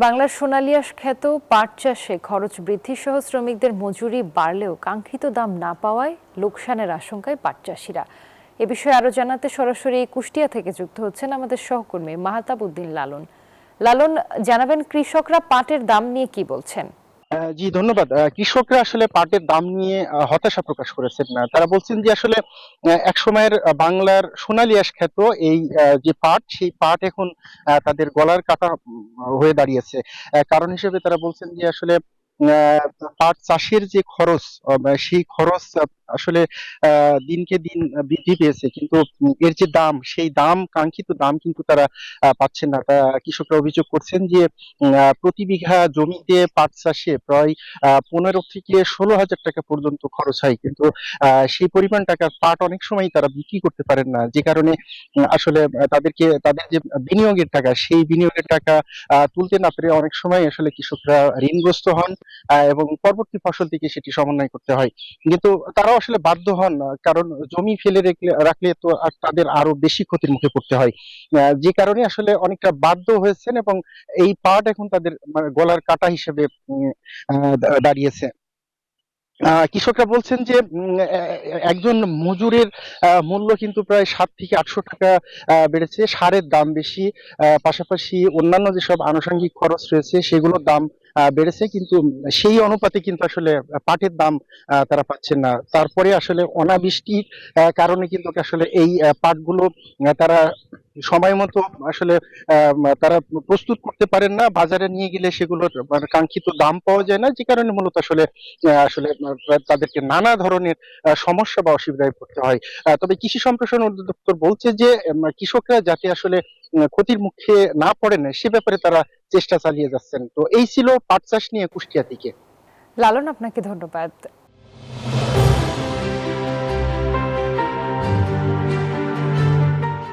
বাংলার সোনালী আঁশ খ্যাত পাট চাষে খরচ বৃদ্ধি সহ শ্রমিকদের মজুরি বাড়লেও কাঙ্ক্ষিত দাম না পাওয়ায় লোকসানের আশঙ্কায় পাট চাষিরা। এ বিষয়ে আরো জানাতে সরাসরি কুষ্টিয়া থেকে যুক্ত হচ্ছেন আমাদের সহকর্মী মাহতাব উদ্দিন লালন। লালন, জানাবেন কৃষকরা পাটের দাম নিয়ে কি বলছেন? জি ধন্যবাদ। কৃষকরা আসলে পাটের দাম নিয়ে হতাশা প্রকাশ করেছেন। তারা বলছেন যে আসলে এক সময়ের বাংলার সোনালী আঁশ খ্যাত এই যে পাট, সেই পাট এখন তাদের গলার কাটা হয়ে দাঁড়িয়েছে। কারণ হিসেবে তারা বলছেন যে আসলে আহ, পাট চাষের যে খরচ, সেই খরচ আসলে দিনকে দিন বৃদ্ধি পেয়েছে, কিন্তু এর যে দাম, সেই দাম, কাঙ্ক্ষিত দাম কিন্তু তারা পাচ্ছেন না। কৃষকরা অভিযোগ করছেন যে প্রতি বিঘা জমিতে পাট চাষে প্রায় 15 থেকে 16 হাজার টাকা পর্যন্ত খরচ হয়, কিন্তু সেই পরিমাণ টাকার পাট অনেক সময় তারা বিক্রি করতে পারেন না, যে কারণে আসলে তাদের যে বিনিয়োগের টাকা, সেই বিনিয়োগের টাকা তুলতে না পেরে অনেক সময় আসলে কৃষকরা ঋণগ্রস্ত হন, এবং পরবর্তী ফসল থেকে সেটি সমন্বয় করতে হয়। কিন্তু তারাও আসলে বাধ্য হন, কারণ জমি ফেলে রাখলে তো আর তাদের আরো বেশি ক্ষতির মুখে পড়তে হয়। যে কারণে আসলে অনেকটা বাধ্য হয়েছেন, এবং এই পাট এখন তাদের মানে গলার কাটা হিসেবে দাঁড়িয়েছে। কৃষকরা বলছেন যে একজন মজুরের মূল্য কিন্তু প্রায় 700 থেকে 800 টাকা বেড়েছে। সারের দাম বেশি, পাশাপাশি অন্যান্য যেসব আনুষঙ্গিক খরচ রয়েছে সেগুলোর দাম বেড়েছে, কিন্তু সেই অনুপাতে কিন্তু আসলে পাটের দাম তারা পাচ্ছেন না। তারপরে আসলে অনাবৃষ্টির কারণে কিন্তু আসলে এই পাটগুলো তারা সময় মতো আসলে তারা প্রস্তুত করতে পারেন না, বাজারে নিয়ে গেলে সেগুলোর মানে কাঙ্ক্ষিত দাম পাওয়া যায় না, যে কারণে মূলত আসলে তাদেরকে নানা ধরনের সমস্যা বা অসুবিধায় পড়তে হয়। তবে কৃষি সম্প্রসারণ অধিদপ্তর বলছে যে কৃষকরা যাতে আসলে ক্ষতির মুখে না পড়েন, সে ব্যাপারে তারা চেষ্টা চালিয়ে যাচ্ছেন। তো এই ছিল পাট চাষ নিয়ে কুষ্টিয়া থেকে। লালন, আপনাকে ধন্যবাদ।